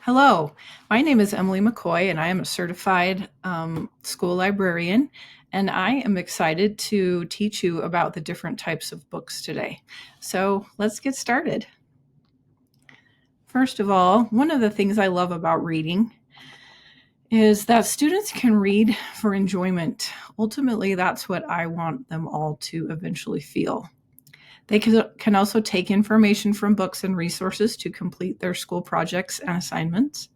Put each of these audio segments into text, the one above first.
Hello, my name is Emily McCoy, and I am a certified school librarian, and I am excited to teach you about the different types of books today. So let's get started. First of all, one of the things I love about reading is that students can read for enjoyment. Ultimately, that's what I want them all to eventually feel. They can also take information from books and resources to complete their school projects and assignments.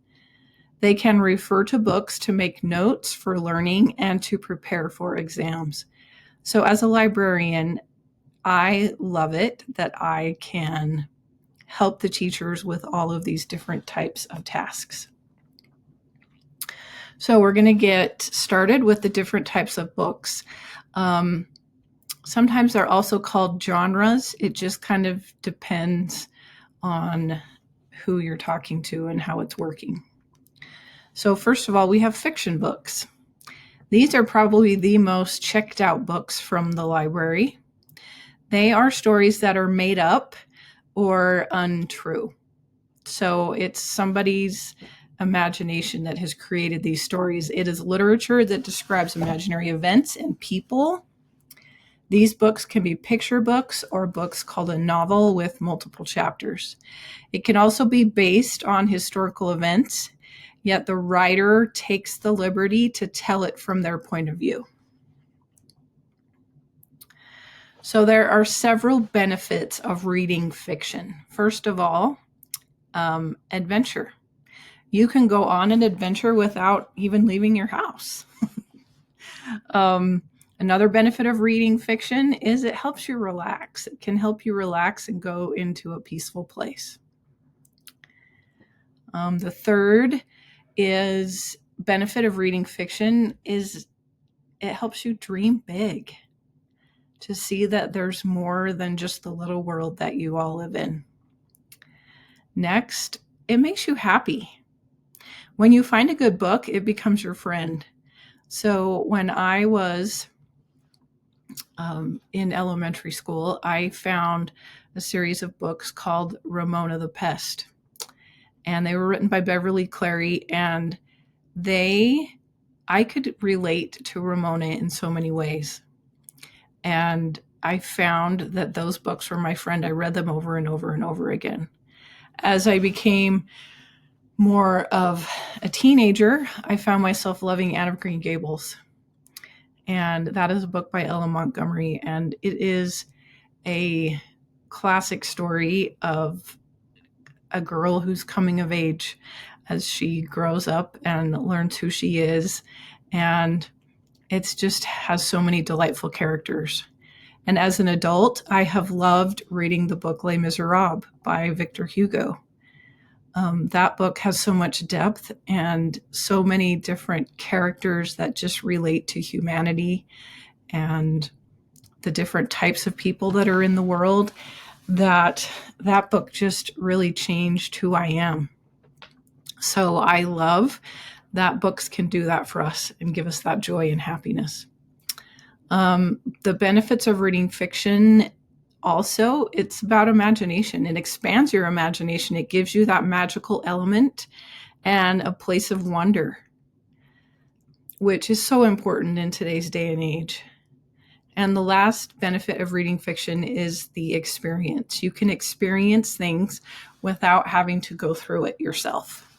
They can refer to books to make notes for learning and to prepare for exams. So, as a librarian, I love it that I can help the teachers with all of these different types of tasks. So, we're going to get started with the different types of books. Sometimes they're also called genres. It just kind of depends on who you're talking to and how it's working. So, first of all, we have fiction books. These are probably the most checked out books from the library. They are stories that are made up or untrue. So it's somebody's imagination that has created these stories. It is literature that describes imaginary events and people. These books can be picture books or books called a novel with multiple chapters. It can also be based on historical events, yet the writer takes the liberty to tell it from their point of view. So there are several benefits of reading fiction. First of all, adventure. You can go on an adventure without even leaving your house. Another benefit of reading fiction is it helps you relax. It can help you relax and go into a peaceful place. The third is benefit of reading fiction is it helps you dream big, to see that there's more than just the little world that you all live in. Next, it makes you happy. When you find a good book, it becomes your friend. So when I was in elementary school, I found a series of books called Ramona the Pest. And they were written by Beverly Cleary, and I could relate to Ramona in so many ways. And I found that those books were my friend. I read them over and over and over again. As I became more of a teenager, I found myself loving Anne of Green Gables. And that is a book by Ella Montgomery. And it is a classic story of a girl who's coming of age as she grows up and learns who she is. And it just has so many delightful characters. And as an adult, I have loved reading the book Les Miserables by Victor Hugo. That book has so much depth and so many different characters that just relate to humanity and the different types of people that are in the world, that book just really changed who I am. So I love that books can do that for us and give us that joy and happiness. The benefits of reading fiction, also, it's about imagination. It expands your imagination. It gives you that magical element and a place of wonder, which is so important in today's day and age. And the last benefit of reading fiction is the experience. You can experience things without having to go through it yourself.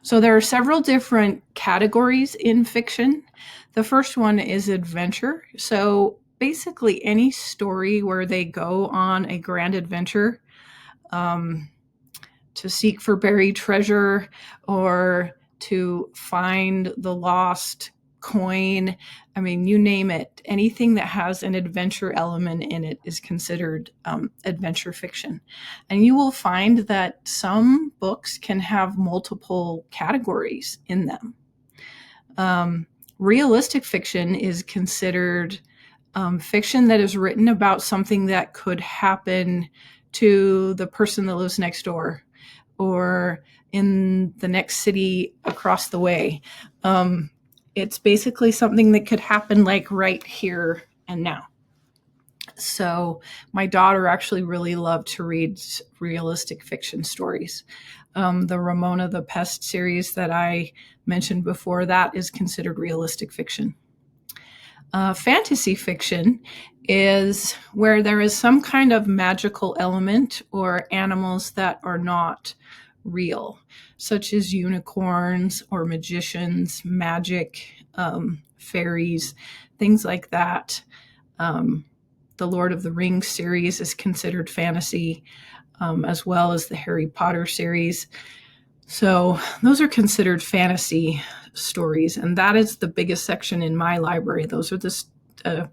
So there are several different categories in fiction. The first one is adventure. So basically any story where they go on a grand adventure to seek for buried treasure or to find the lost coin. I mean, you name it. Anything that has an adventure element in it is considered adventure fiction. And you will find that some books can have multiple categories in them. Realistic fiction is considered fiction that is written about something that could happen to the person that lives next door or in the next city across the way. It's basically something that could happen like right here and now. So my daughter actually really loved to read realistic fiction stories. The Ramona the Pest series that I mentioned before, that is considered realistic fiction. Fantasy fiction is where there is some kind of magical element or animals that are not real, such as unicorns or magicians, magic, fairies, things like that. The Lord of the Rings series is considered fantasy, as well as the Harry Potter series. So those are considered fantasy stories, and that is the biggest section in my library. Those are the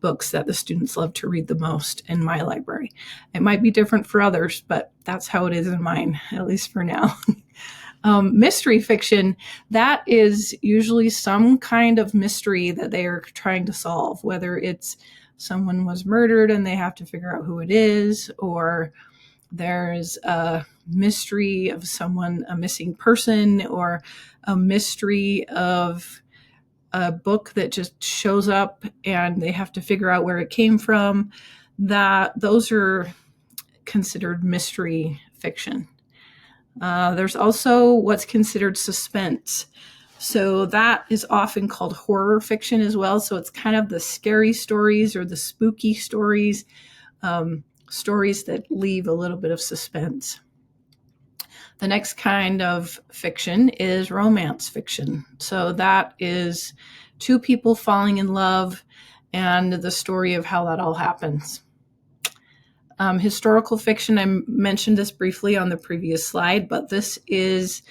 books that the students love to read the most in my library. It might be different for others, but that's how it is in mine, at least for now. Mystery fiction, that is usually some kind of mystery that they are trying to solve, whether it's someone was murdered and they have to figure out who it is, or there's a mystery of someone, a missing person, or a mystery of a book that just shows up and they have to figure out where it came from. Those are considered mystery fiction. There's also what's considered suspense. So that is often called horror fiction as well. So it's kind of the scary stories or the spooky stories, stories that leave a little bit of suspense. The next kind of fiction is romance fiction. So that is two people falling in love and the story of how that all happens. Historical fiction, I mentioned this briefly on the previous slide, but this is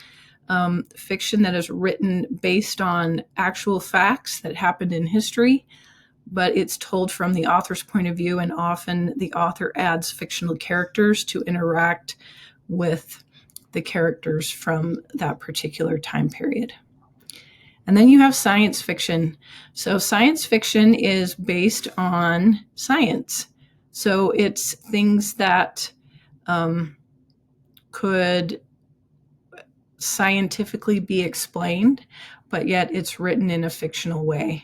fiction that is written based on actual facts that happened in history, but it's told from the author's point of view, and often the author adds fictional characters to interact with the characters from that particular time period. And then you have science fiction. So science fiction is based on science. So it's things that could scientifically be explained, but yet it's written in a fictional way.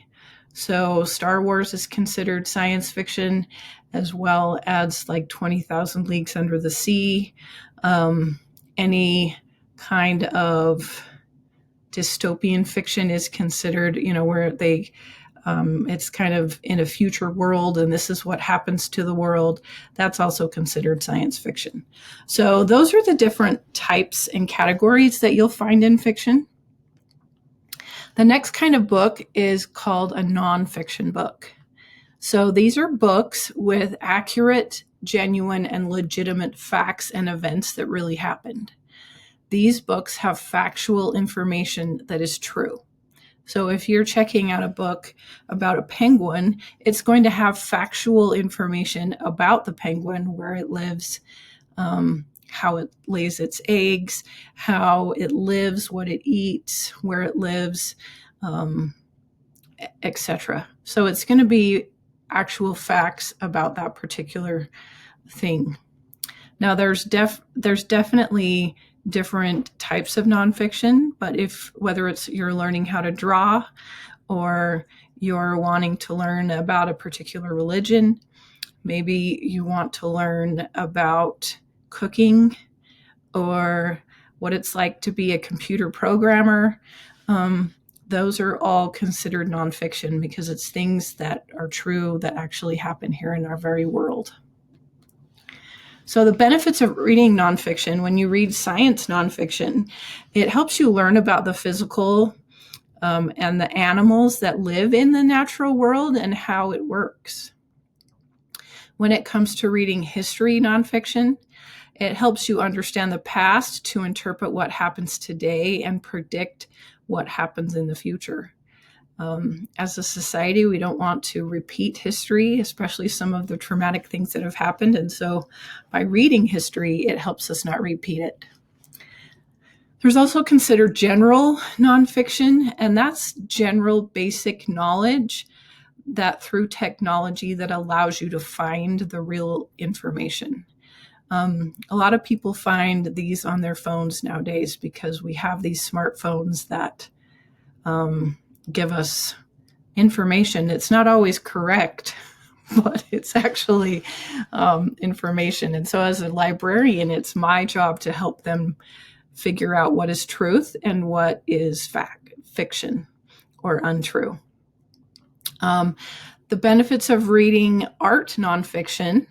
So Star Wars is considered science fiction, as well as like 20,000 Leagues Under the Sea. Any kind of dystopian fiction is considered, where it's kind of in a future world and this is what happens to the world. That's also considered science fiction. So those are the different types and categories that you'll find in fiction. The next kind of book is called a nonfiction book. So these are books with accurate, genuine, and legitimate facts and events that really happened. These books have factual information that is true. So if you're checking out a book about a penguin, it's going to have factual information about the penguin, where it lives, how it lays its eggs, how it lives, what it eats, where it lives, etc. So it's going to be actual facts about that particular thing. Now, there's definitely different types of nonfiction, but whether it's you're learning how to draw or you're wanting to learn about a particular religion, maybe you want to learn about cooking or what it's like to be a computer programmer, those are all considered nonfiction because it's things that are true that actually happen here in our very world. So the benefits of reading nonfiction, when you read science nonfiction, it helps you learn about the physical and the animals that live in the natural world and how it works. When it comes to reading history nonfiction, it helps you understand the past to interpret what happens today and predict what happens in the future. As a society, we don't want to repeat history, especially some of the traumatic things that have happened. And so by reading history, it helps us not repeat it. There's also considered general nonfiction, and that's general basic knowledge that through technology that allows you to find the real information. A lot of people find these on their phones nowadays because we have these smartphones that give us information. It's not always correct, but it's actually information. And so, as a librarian, it's my job to help them figure out what is truth and what is fiction or untrue. The benefits of reading art nonfiction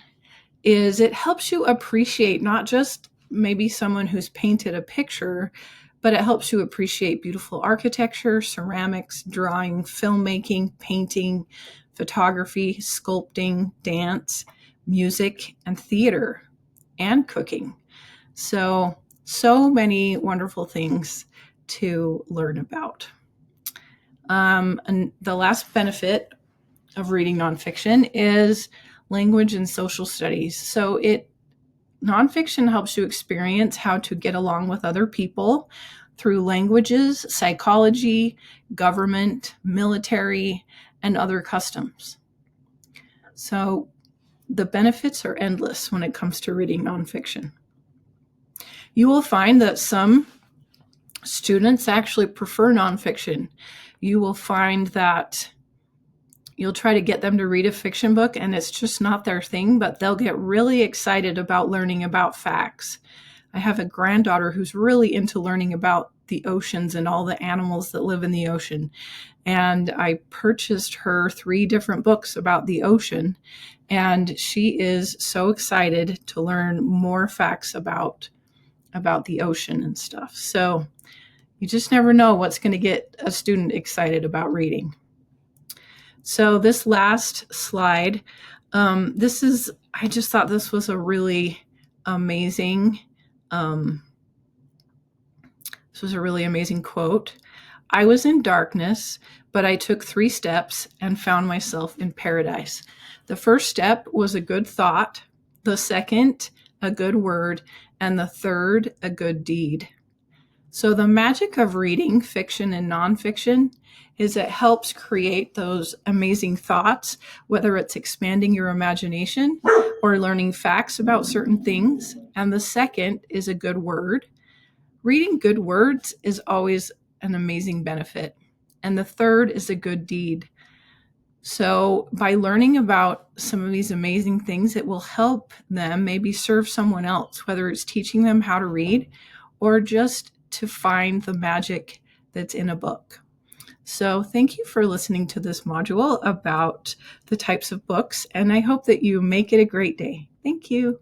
is it helps you appreciate not just maybe someone who's painted a picture, but it helps you appreciate beautiful architecture, ceramics, drawing, filmmaking, painting, photography, sculpting, dance, music, and theater, and cooking. So many wonderful things to learn about. And the last benefit of reading nonfiction is language and social studies. So nonfiction helps you experience how to get along with other people through languages, psychology, government, military, and other customs. So the benefits are endless when it comes to reading nonfiction. You will find that some students actually prefer nonfiction. You will find that you'll try to get them to read a fiction book and it's just not their thing, but they'll get really excited about learning about facts. I have a granddaughter who's really into learning about the oceans and all the animals that live in the ocean. And I purchased her 3 different books about the ocean, and she is so excited to learn more facts about the ocean and stuff. So you just never know what's going to get a student excited about reading. So this last slide, I just thought this was a really amazing, quote. I was in darkness, but I took 3 steps and found myself in paradise. The first step was a good thought, the second, a good word, and the third, a good deed. So the magic of reading fiction and nonfiction is it helps create those amazing thoughts, whether it's expanding your imagination or learning facts about certain things. And the second is a good word. Reading good words is always an amazing benefit. And the third is a good deed. So by learning about some of these amazing things, it will help them maybe serve someone else, whether it's teaching them how to read or just to find the magic that's in a book. So thank you for listening to this module about the types of books, and I hope that you make it a great day. Thank you.